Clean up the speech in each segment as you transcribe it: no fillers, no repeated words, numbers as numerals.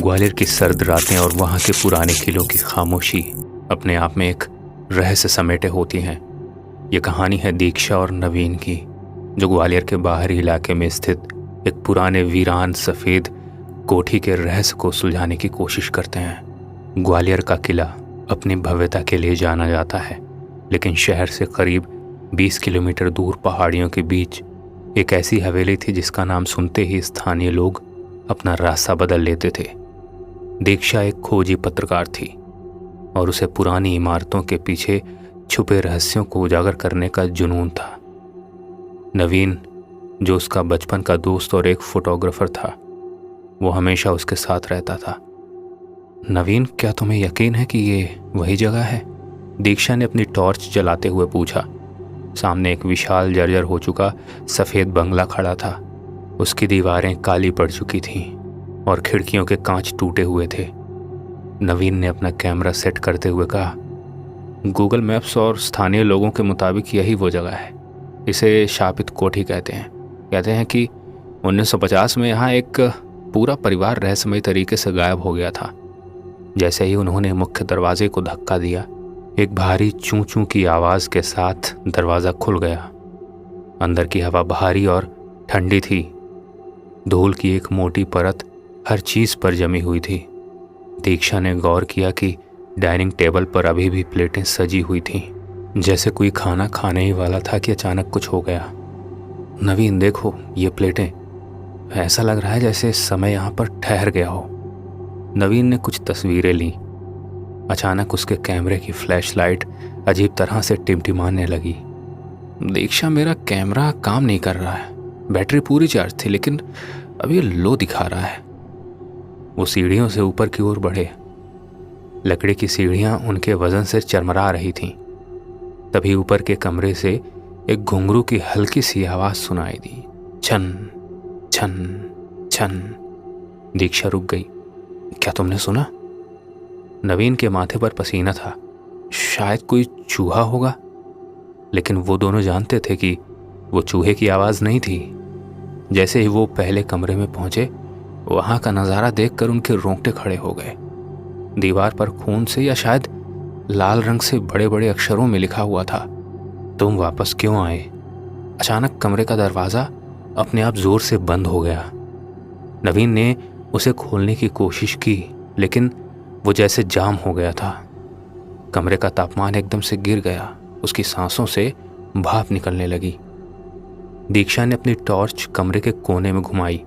ग्वालियर की सर्द रातें और वहाँ के पुराने किलों की खामोशी अपने आप में एक रहस्य समेटे होती हैं। ये कहानी है दीक्षा और नवीन की, जो ग्वालियर के बाहरी इलाके में स्थित एक पुराने वीरान सफ़ेद कोठी के रहस्य को सुलझाने की कोशिश करते हैं। ग्वालियर का किला अपनी भव्यता के लिए जाना जाता है, लेकिन शहर से करीब 20 किलोमीटर दूर पहाड़ियों के बीच एक ऐसी हवेली थी जिसका नाम सुनते ही स्थानीय लोग अपना रास्ता बदल लेते थे। दीक्षा एक खोजी पत्रकार थी और उसे पुरानी इमारतों के पीछे छुपे रहस्यों को उजागर करने का जुनून था। नवीन, जो उसका बचपन का दोस्त और एक फोटोग्राफर था, वो हमेशा उसके साथ रहता था। नवीन, क्या तुम्हें यकीन है कि ये वही जगह है? दीक्षा ने अपनी टॉर्च जलाते हुए पूछा। सामने एक विशाल जर्जर हो चुका सफ़ेद बंगला खड़ा था। उसकी दीवारें काली पड़ चुकी थीं और खिड़कियों के कांच टूटे हुए थे। नवीन ने अपना कैमरा सेट करते हुए कहा, गूगल मैप्स और स्थानीय लोगों के मुताबिक यही वो जगह है। इसे शापित कोठी कहते हैं कि 1950 में यहाँ एक पूरा परिवार रहस्यमय तरीके से गायब हो गया था। जैसे ही उन्होंने मुख्य दरवाजे को धक्का दिया, एक भारी चूं चूं की आवाज़ के साथ दरवाज़ा खुल गया। अंदर की हवा भारी और ठंडी थी। धूल की एक मोटी परत हर चीज़ पर जमी हुई थी। दीक्षा ने गौर किया कि डाइनिंग टेबल पर अभी भी प्लेटें सजी हुई थीं, जैसे कोई खाना खाने ही वाला था कि अचानक कुछ हो गया। नवीन, देखो ये प्लेटें, ऐसा लग रहा है जैसे समय यहाँ पर ठहर गया हो। नवीन ने कुछ तस्वीरें लीं। अचानक उसके कैमरे की फ्लैशलाइट अजीब तरह से टिमटिमाने लगी। दीक्षा, मेरा कैमरा काम नहीं कर रहा है। बैटरी पूरी चार्ज थी, लेकिन अब ये लो दिखा रहा है। वो सीढ़ियों से ऊपर की ओर बढ़े। लकड़ी की सीढ़ियां उनके वजन से चरमरा रही थीं। तभी ऊपर के कमरे से एक घुंघरू की हल्की सी आवाज़ सुनाई दी, छन छन छन। दीक्षा रुक गई। क्या तुमने सुना? नवीन के माथे पर पसीना था। शायद कोई चूहा होगा, लेकिन वो दोनों जानते थे कि वो चूहे की आवाज़ नहीं थी। जैसे ही वो पहले कमरे में पहुंचे, वहां का नज़ारा देखकर उनके रोंगटे खड़े हो गए। दीवार पर खून से या शायद लाल रंग से बड़े बड़े अक्षरों में लिखा हुआ था, तुम वापस क्यों आए? अचानक कमरे का दरवाज़ा अपने आप जोर से बंद हो गया। नवीन ने उसे खोलने की कोशिश की, लेकिन वो जैसे जाम हो गया था। कमरे का तापमान एकदम से गिर गया। उसकी सांसों से भाप निकलने लगी। दीक्षा ने अपनी टॉर्च कमरे के कोने में घुमाई।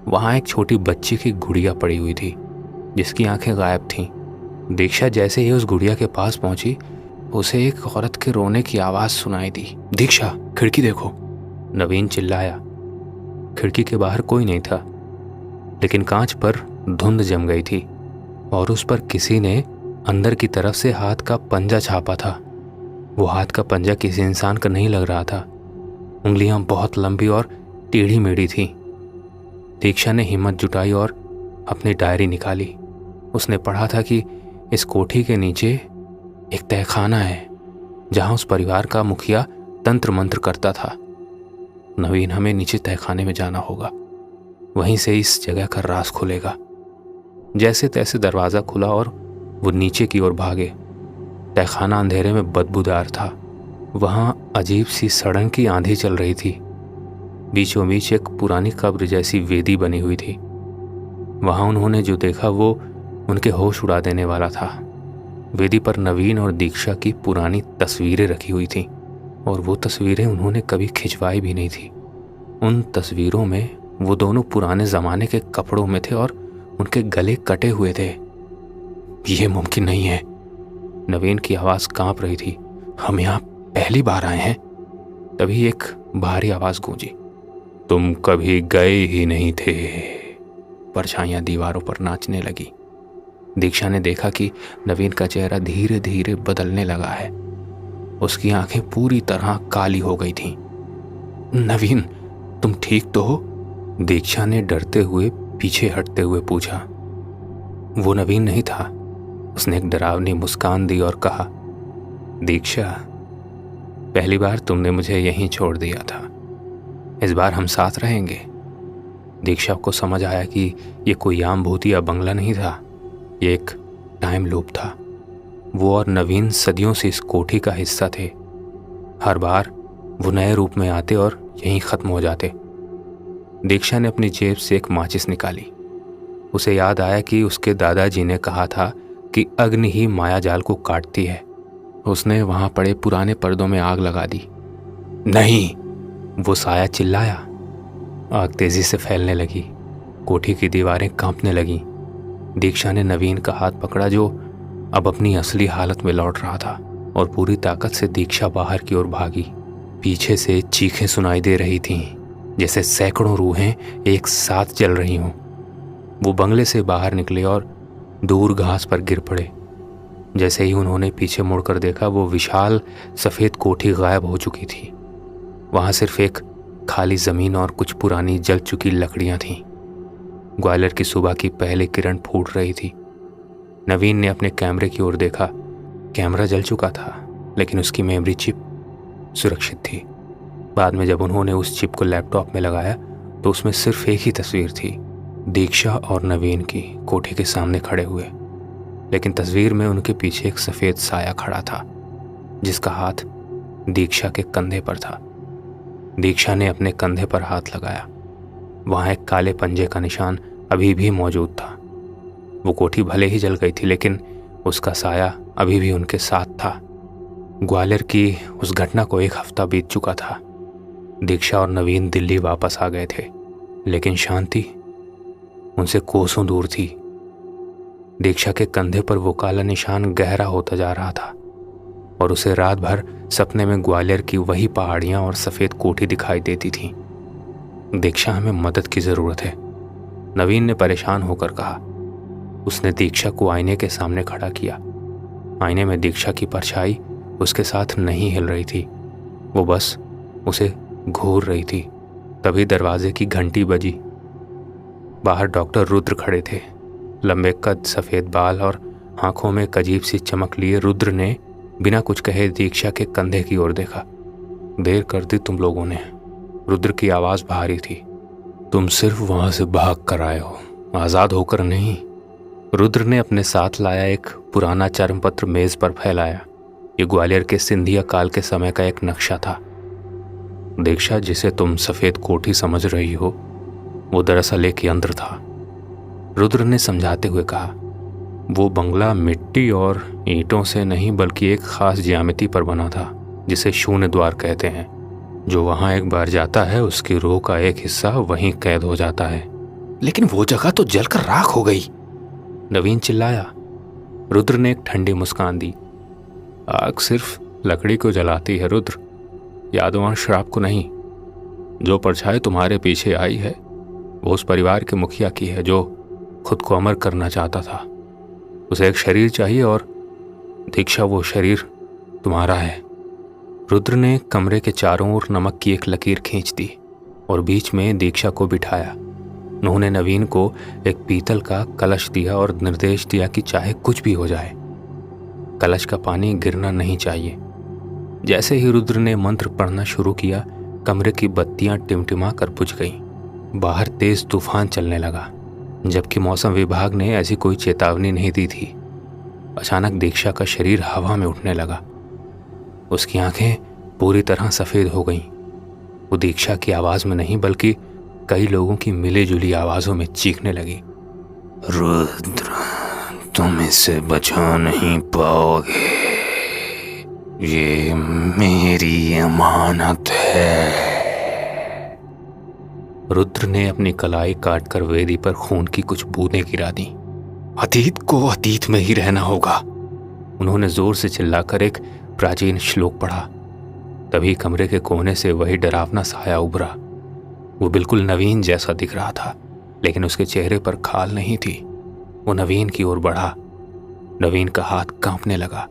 वहां एक छोटी बच्ची की गुड़िया पड़ी हुई थी, जिसकी आंखें गायब थीं। दीक्षा जैसे ही उस गुड़िया के पास पहुंची, उसे एक औरत के रोने की आवाज़ सुनाई दी। दीक्षा, खिड़की देखो! नवीन चिल्लाया। खिड़की के बाहर कोई नहीं था, लेकिन कांच पर धुंध जम गई थी और उस पर किसी ने अंदर की तरफ से हाथ का पंजा छापा था। वो हाथ का पंजा किसी इंसान का नहीं लग रहा था। उंगलियां बहुत लंबी और टेढ़ी मेढ़ी थीं। दीक्षा ने हिम्मत जुटाई और अपनी डायरी निकाली। उसने पढ़ा था कि इस कोठी के नीचे एक तहखाना है, जहां उस परिवार का मुखिया तंत्र मंत्र करता था। नवीन, हमें नीचे तहखाने में जाना होगा। वहीं से इस जगह का राज खुलेगा। जैसे तैसे दरवाज़ा खुला और वो नीचे की ओर भागे। तहखाना अंधेरे में बदबूदार था। वहाँ अजीब सी सड़न की आंधी चल रही थी। बीचों बीच एक पुरानी कब्र जैसी वेदी बनी हुई थी। वहाँ उन्होंने जो देखा वो उनके होश उड़ा देने वाला था। वेदी पर नवीन और दीक्षा की पुरानी तस्वीरें रखी हुई थीं, और वो तस्वीरें उन्होंने कभी खिंचवाई भी नहीं थी। उन तस्वीरों में वो दोनों पुराने ज़माने के कपड़ों में थे और उनके गले कटे हुए थे। ये मुमकिन नहीं है। नवीन की आवाज़ कांप रही थी। हम यहाँ पहली बार आए हैं। तभी एक भारी आवाज़ गूंजी, तुम कभी गए ही नहीं थे। परछाइयाँ दीवारों पर नाचने लगी। दीक्षा ने देखा कि नवीन का चेहरा धीरे धीरे बदलने लगा है। उसकी आंखें पूरी तरह काली हो गई थीं। नवीन, तुम ठीक तो हो? दीक्षा ने डरते हुए पीछे हटते हुए पूछा। वो नवीन नहीं था। उसने एक डरावनी मुस्कान दी और कहा, दीक्षा, पहली बार तुमने मुझे यहीं छोड़ दिया था। इस बार हम साथ रहेंगे। दीक्षा को समझ आया कि ये कोई आम भूत या बंगला नहीं था, ये एक टाइम लूप था। वो और नवीन सदियों से इस कोठी का हिस्सा थे। हर बार वो नए रूप में आते और यहीं खत्म हो जाते। दीक्षा ने अपनी जेब से एक माचिस निकाली। उसे याद आया कि उसके दादाजी ने कहा था कि अग्नि ही माया जाल को काटती है। उसने वहां पड़े पुराने पर्दों में आग लगा दी। नहीं, वो साया चिल्लाया। आग तेजी से फैलने लगी। कोठी की दीवारें कांपने लगीं। दीक्षा ने नवीन का हाथ पकड़ा, जो अब अपनी असली हालत में लौट रहा था, और पूरी ताकत से दीक्षा बाहर की ओर भागी। पीछे से चीखें सुनाई दे रही थीं, जैसे सैकड़ों रूहें एक साथ जल रही हों। वो बंगले से बाहर निकले और दूर घास पर गिर पड़े। जैसे ही उन्होंने पीछे मुड़कर देखा, वो विशाल सफ़ेद कोठी गायब हो चुकी थी। वहां सिर्फ एक खाली जमीन और कुछ पुरानी जल चुकी लकड़ियां थीं। ग्वालियर की सुबह की पहली किरण फूट रही थी। नवीन ने अपने कैमरे की ओर देखा। कैमरा जल चुका था, लेकिन उसकी मेमोरी चिप सुरक्षित थी। बाद में जब उन्होंने उस चिप को लैपटॉप में लगाया तो उसमें सिर्फ एक ही तस्वीर थी, दीक्षा और नवीन की कोठी के सामने खड़े हुए। लेकिन तस्वीर में उनके पीछे एक सफ़ेद साया खड़ा था, जिसका हाथ दीक्षा के कंधे पर था। दीक्षा ने अपने कंधे पर हाथ लगाया। वहां एक काले पंजे का निशान अभी भी मौजूद था। वो कोठी भले ही जल गई थी, लेकिन उसका साया अभी भी उनके साथ था। ग्वालियर की उस घटना को एक हफ्ता बीत चुका था। दीक्षा और नवीन दिल्ली वापस आ गए थे, लेकिन शांति उनसे कोसों दूर थी। दीक्षा के कंधे पर वो काला निशान गहरा होता जा रहा था, और उसे रात भर सपने में ग्वालियर की वही पहाड़ियां और सफ़ेद कोठी दिखाई देती थीं। दीक्षा, हमें मदद की ज़रूरत है, नवीन ने परेशान होकर कहा। उसने दीक्षा को आईने के सामने खड़ा किया। आईने में दीक्षा की परछाई उसके साथ नहीं हिल रही थी, वो बस उसे घूर रही थी। तभी दरवाजे की घंटी बजी। बाहर डॉक्टर रुद्र खड़े थे। लंबे कद, सफ़ेद बाल और आंखों में एक अजीब सी चमक लिए रुद्र ने बिना कुछ कहे दीक्षा के कंधे की ओर देखा। देर कर दी तुम लोगों ने, रुद्र की आवाज़ भारी थी। तुम सिर्फ वहां से भाग कर आए हो, आज़ाद होकर नहीं। रुद्र ने अपने साथ लाया एक पुराना चर्मपत्र मेज पर फैलाया। ये ग्वालियर के सिंधिया काल के समय का एक नक्शा था। दीक्षा, जिसे तुम सफ़ेद कोठी समझ रही हो, वो दरअसल एक यंत्र था, रुद्र ने समझाते हुए कहा। वो बंगला मिट्टी और ईंटों से नहीं, बल्कि एक खास ज्यामिति पर बना था, जिसे शून्य द्वार कहते हैं। जो वहां एक बार जाता है, उसकी रूह का एक हिस्सा वहीं कैद हो जाता है। लेकिन वो जगह तो जलकर राख हो गई, नवीन चिल्लाया। रुद्र ने एक ठंडी मुस्कान दी। आग सिर्फ लकड़ी को जलाती है रुद्र, यादों और श्राप को नहीं। जो परछाई तुम्हारे पीछे आई है, वो उस परिवार के मुखिया की है, जो खुद को अमर करना चाहता था। उसे एक शरीर चाहिए, और दीक्षा, वो शरीर तुम्हारा है। रुद्र ने कमरे के चारों ओर नमक की एक लकीर खींच दी और बीच में दीक्षा को बिठाया। उन्होंने नवीन को एक पीतल का कलश दिया और निर्देश दिया कि चाहे कुछ भी हो जाए, कलश का पानी गिरना नहीं चाहिए। जैसे ही रुद्र ने मंत्र पढ़ना शुरू किया, कमरे की बत्तियां टिमटिमा कर बुझ गईं। बाहर तेज तूफान चलने लगा, जबकि मौसम विभाग ने ऐसी कोई चेतावनी नहीं दी थी। अचानक दीक्षा का शरीर हवा में उठने लगा। उसकी आंखें पूरी तरह सफ़ेद हो गईं। वो दीक्षा की आवाज़ में नहीं, बल्कि कई लोगों की मिली जुली आवाज़ों में चीखने लगी। रुद्र, तुम इसे बचा नहीं पाओगे, ये मेरी अमानत है। रुद्र ने अपनी कलाई काटकर वेदी पर खून की कुछ बूंदें गिरा दी। अतीत को अतीत में ही रहना होगा, उन्होंने जोर से चिल्लाकर एक प्राचीन श्लोक पढ़ा। तभी कमरे के कोने से वही डरावना साया उभरा। वो बिल्कुल नवीन जैसा दिख रहा था, लेकिन उसके चेहरे पर खाल नहीं थी। वो नवीन की ओर बढ़ा। नवीन का हाथ कांपने लगा।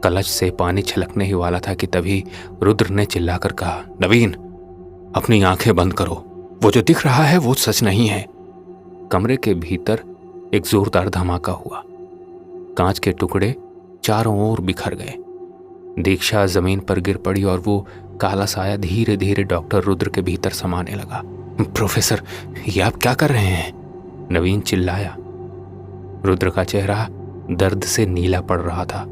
कलश से पानी छलकने ही वाला था कि तभी रुद्र ने चिल्लाकर कहा, नवीन, अपनी आंखें बंद करो, वो जो दिख रहा है वो सच नहीं है। कमरे के भीतर एक जोरदार धमाका हुआ। कांच के टुकड़े चारों ओर बिखर गए। दीक्षा जमीन पर गिर पड़ी और वो काला साया धीरे धीरे डॉक्टर रुद्र के भीतर समाने लगा। प्रोफेसर, ये आप क्या कर रहे हैं? नवीन चिल्लाया। रुद्र का चेहरा दर्द से नीला पड़ रहा था।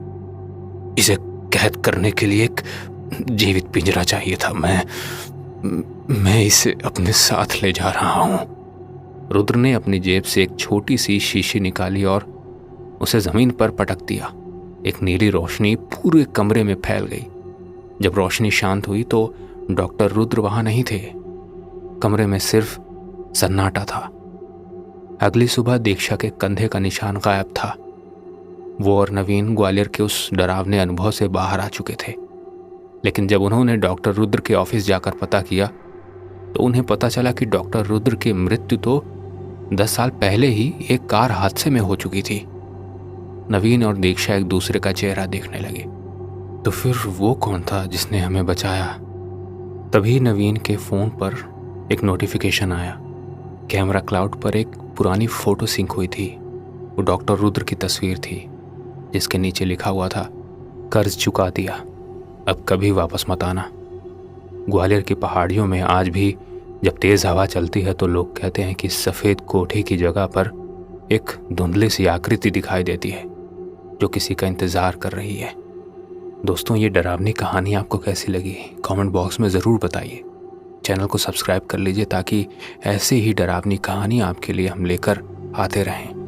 इसे कैद करने के लिए एक जीवित पिंजरा चाहिए था। मैं इसे अपने साथ ले जा रहा हूं। रुद्र ने अपनी जेब से एक छोटी सी शीशी निकाली और उसे जमीन पर पटक दिया। एक नीली रोशनी पूरे कमरे में फैल गई। जब रोशनी शांत हुई तो डॉक्टर रुद्र वहां नहीं थे। कमरे में सिर्फ सन्नाटा था। अगली सुबह दीक्षा के कंधे का निशान गायब था। वो और नवीन ग्वालियर के उस डरावने अनुभव से बाहर आ चुके थे। लेकिन जब उन्होंने डॉक्टर रुद्र के ऑफिस जाकर पता किया तो उन्हें पता चला कि डॉक्टर रुद्र की मृत्यु तो 10 साल पहले ही एक कार हादसे में हो चुकी थी। नवीन और दीक्षा एक दूसरे का चेहरा देखने लगे। तो फिर वो कौन था जिसने हमें बचाया? तभी नवीन के फोन पर एक नोटिफिकेशन आया। कैमरा क्लाउड पर एक पुरानी फोटो सिंक हुई थी। वो डॉक्टर रुद्र की तस्वीर थी जिसके नीचे लिखा हुआ था, कर्ज चुका दिया, अब कभी वापस मत आना। ग्वालियर की पहाड़ियों में आज भी जब तेज हवा चलती है तो लोग कहते हैं कि सफ़ेद कोठी की जगह पर एक धुंधली सी आकृति दिखाई देती है जो किसी का इंतज़ार कर रही है। दोस्तों, ये डरावनी कहानी आपको कैसी लगी कमेंट बॉक्स में ज़रूर बताइए। चैनल को सब्सक्राइब कर लीजिए ताकि ऐसे ही डरावनी कहानी आपके लिए हम लेकर आते रहें।